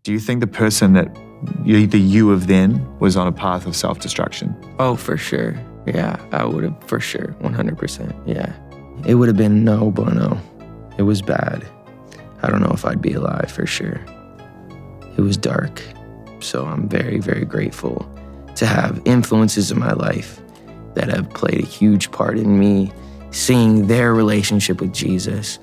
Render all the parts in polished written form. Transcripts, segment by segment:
Do you think the person that the you of then was on a path of self-destruction? Oh, for sure. Yeah, I would have, for sure, 100%. Yeah. It would have been no bueno. It was bad. I don't know if I'd be alive, for sure. It was dark. So I'm very, very grateful to have influences in my life that have played a huge part in me seeing their relationship with Jesus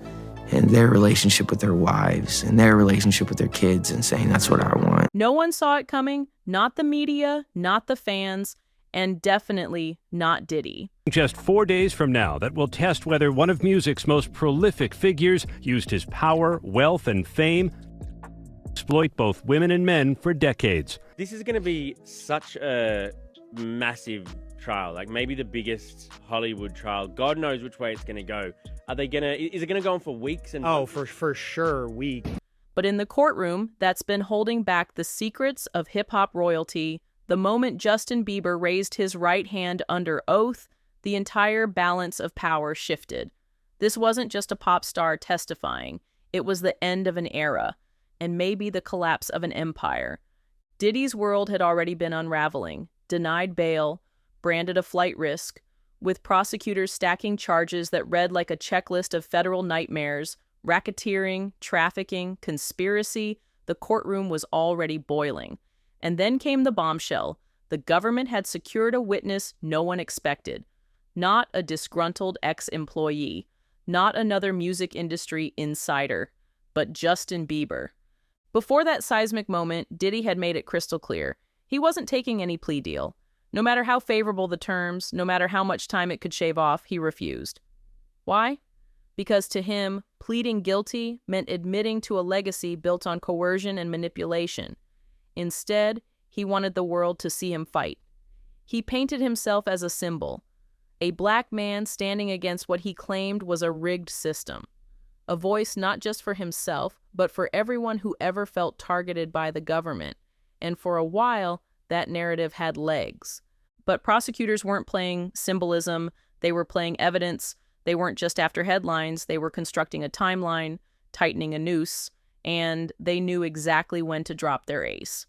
and their relationship with their wives and their relationship with their kids and saying, that's what I want. No one saw it coming, not the media, not the fans, and definitely not Diddy. Just 4 days from now, that will test whether one of music's most prolific figures used his power, wealth, and fame to exploit both women and men for decades. This is going to be such a massive trial, like maybe the biggest Hollywood trial. God knows which way it's going to go. Is it going to go on for weeks? For sure, weeks. But in the courtroom that's been holding back the secrets of hip-hop royalty, the moment Justin Bieber raised his right hand under oath, the entire balance of power shifted. This wasn't just a pop star testifying. It was the end of an era, and maybe the collapse of an empire. Diddy's world had already been unraveling, denied bail, branded a flight risk, with prosecutors stacking charges that read like a checklist of federal nightmares, racketeering, trafficking, conspiracy. The courtroom was already boiling. And then came the bombshell. The government had secured a witness no one expected. Not a disgruntled ex-employee, not another music industry insider, but Justin Bieber. Before that seismic moment, Diddy had made it crystal clear. He wasn't taking any plea deal. No matter how favorable the terms, no matter how much time it could shave off, he refused. Why? Because to him, pleading guilty meant admitting to a legacy built on coercion and manipulation. Instead, he wanted the world to see him fight. He painted himself as a symbol, a black man standing against what he claimed was a rigged system, a voice not just for himself, but for everyone who ever felt targeted by the government. And for a while, that narrative had legs. But prosecutors weren't playing symbolism, they were playing evidence. They weren't just after headlines, they were constructing a timeline, tightening a noose, and they knew exactly when to drop their ace.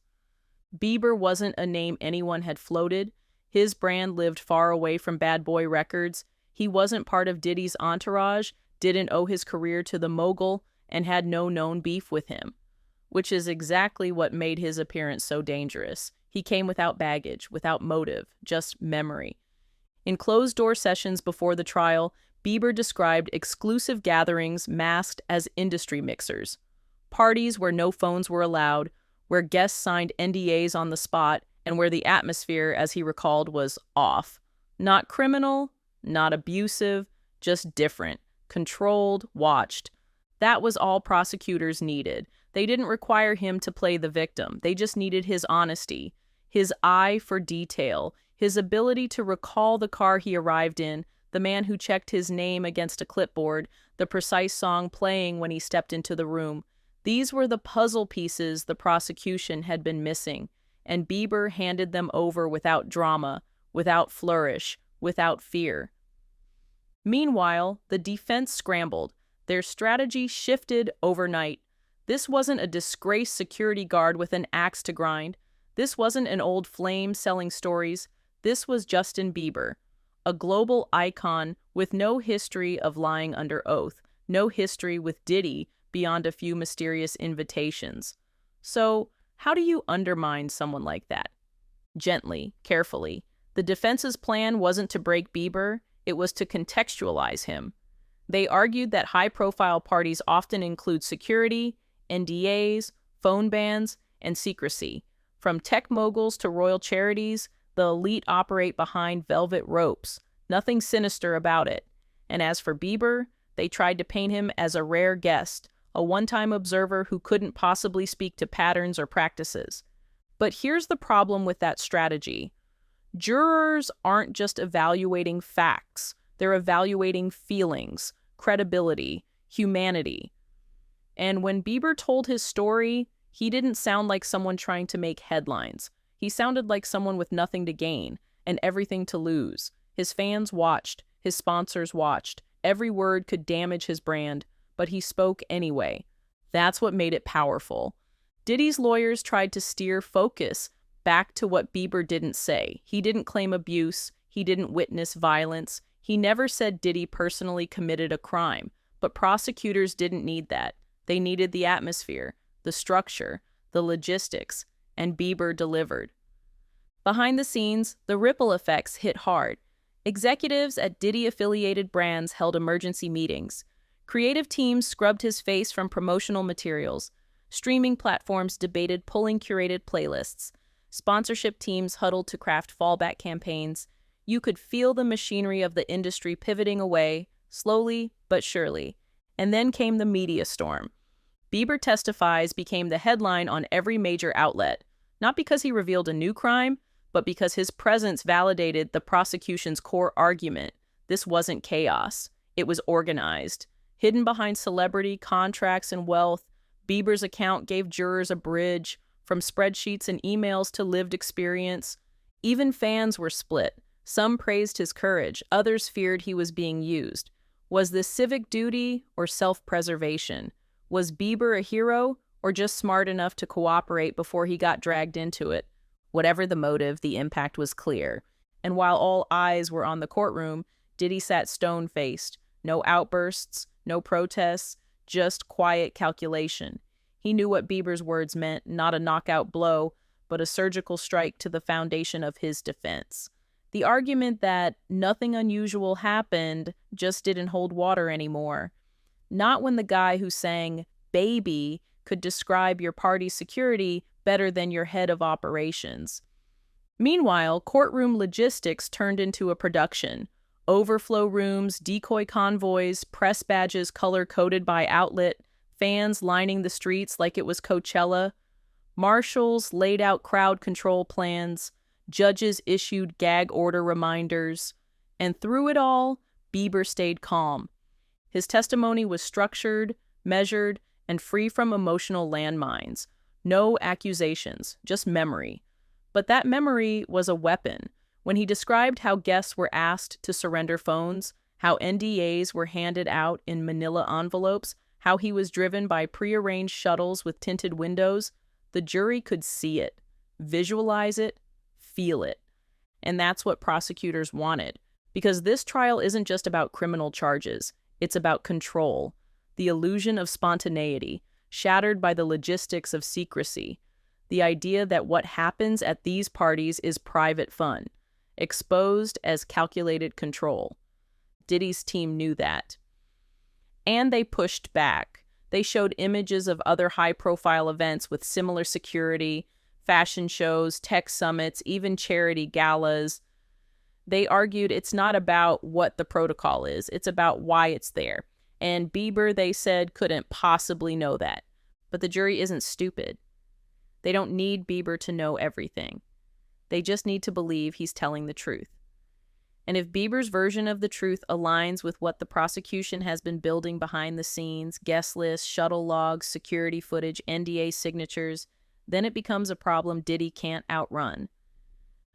Bieber wasn't a name anyone had floated. His brand lived far away from Bad Boy Records. He wasn't part of Diddy's entourage, didn't owe his career to the mogul, and had no known beef with him. Which is exactly what made his appearance so dangerous. He came without baggage, without motive, just memory. In closed-door sessions before the trial, Bieber described exclusive gatherings masked as industry mixers. Parties where no phones were allowed, where guests signed NDAs on the spot, and where the atmosphere, as he recalled, was off. Not criminal, not abusive, just different, controlled, watched. That was all prosecutors needed. They didn't require him to play the victim. They just needed his honesty, his eye for detail, his ability to recall the car he arrived in, the man who checked his name against a clipboard, the precise song playing when he stepped into the room. These were the puzzle pieces the prosecution had been missing, and Bieber handed them over without drama, without flourish, without fear. Meanwhile, the defense scrambled. Their strategy shifted overnight. This wasn't a disgraced security guard with an axe to grind. This wasn't an old flame selling stories. This was Justin Bieber, a global icon with no history of lying under oath, no history with Diddy beyond a few mysterious invitations. So, how do you undermine someone like that? Gently, carefully. The defense's plan wasn't to break Bieber, it was to contextualize him. They argued that high-profile parties often include security, NDAs, phone bans, and secrecy. From tech moguls to royal charities, the elite operate behind velvet ropes. Nothing sinister about it. And as for Bieber, they tried to paint him as a rare guest, a one-time observer who couldn't possibly speak to patterns or practices. But here's the problem with that strategy. Jurors aren't just evaluating facts. They're evaluating feelings, credibility, humanity. And when Bieber told his story, he didn't sound like someone trying to make headlines. He sounded like someone with nothing to gain and everything to lose. His fans watched, his sponsors watched. Every word could damage his brand, but he spoke anyway. That's what made it powerful. Diddy's lawyers tried to steer focus back to what Bieber didn't say. He didn't claim abuse. He didn't witness violence. He never said Diddy personally committed a crime. But prosecutors didn't need that. They needed the atmosphere, the structure, the logistics, and Bieber delivered. Behind the scenes, the ripple effects hit hard. Executives at Diddy-affiliated brands held emergency meetings. Creative teams scrubbed his face from promotional materials. Streaming platforms debated pulling curated playlists. Sponsorship teams huddled to craft fallback campaigns. You could feel the machinery of the industry pivoting away, slowly but surely. And then came the media storm. Bieber Testifies became the headline on every major outlet, not because he revealed a new crime, but because his presence validated the prosecution's core argument. This wasn't chaos. It was organized. Hidden behind celebrity, contracts, and wealth, Bieber's account gave jurors a bridge, from spreadsheets and emails to lived experience. Even fans were split. Some praised his courage, others feared he was being used. Was this civic duty or self-preservation? Was Bieber a hero or just smart enough to cooperate before he got dragged into it? Whatever the motive, the impact was clear. And while all eyes were on the courtroom, Diddy sat stone-faced. No outbursts, no protests, just quiet calculation. He knew what Bieber's words meant, not a knockout blow, but a surgical strike to the foundation of his defense. The argument that nothing unusual happened just didn't hold water anymore. Not when the guy who sang "Baby" could describe your party's security better than your head of operations. Meanwhile, courtroom logistics turned into a production. Overflow rooms, decoy convoys, press badges color-coded by outlet, fans lining the streets like it was Coachella. Marshals laid out crowd control plans. Judges issued gag order reminders. And through it all, Bieber stayed calm. His testimony was structured, measured, and free from emotional landmines. No accusations, just memory. But that memory was a weapon. When he described how guests were asked to surrender phones, how NDAs were handed out in manila envelopes, how he was driven by prearranged shuttles with tinted windows, the jury could see it, visualize it, feel it. And that's what prosecutors wanted. Because this trial isn't just about criminal charges. It's about control, the illusion of spontaneity, shattered by the logistics of secrecy, the idea that what happens at these parties is private fun, exposed as calculated control. Diddy's team knew that. And they pushed back. They showed images of other high-profile events with similar security, fashion shows, tech summits, even charity galas. They argued it's not about what the protocol is, it's about why it's there. And Bieber, they said, couldn't possibly know that. But the jury isn't stupid. They don't need Bieber to know everything. They just need to believe he's telling the truth. And if Bieber's version of the truth aligns with what the prosecution has been building behind the scenes, guest lists, shuttle logs, security footage, NDA signatures, then it becomes a problem Diddy can't outrun.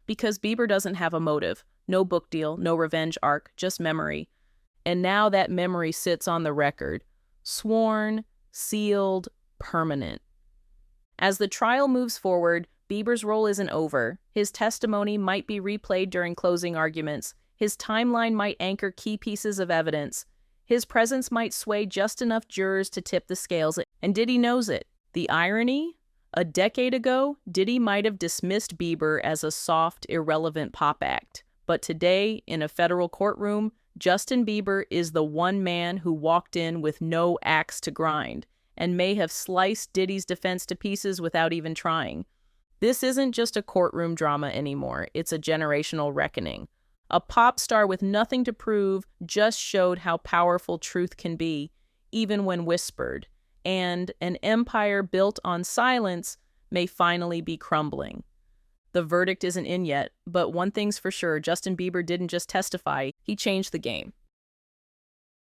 Because Bieber doesn't have a motive, no book deal, no revenge arc, just memory. And now that memory sits on the record, sworn, sealed, permanent. As the trial moves forward, Bieber's role isn't over. His testimony might be replayed during closing arguments. His timeline might anchor key pieces of evidence. His presence might sway just enough jurors to tip the scales, and Diddy knows it. The irony? A decade ago, Diddy might have dismissed Bieber as a soft, irrelevant pop act. But today, in a federal courtroom, Justin Bieber is the one man who walked in with no axe to grind, and may have sliced Diddy's defense to pieces without even trying. This isn't just a courtroom drama anymore, it's a generational reckoning. A pop star with nothing to prove just showed how powerful truth can be, even when whispered, and an empire built on silence may finally be crumbling. The verdict isn't in yet, but one thing's for sure, Justin Bieber didn't just testify, he changed the game.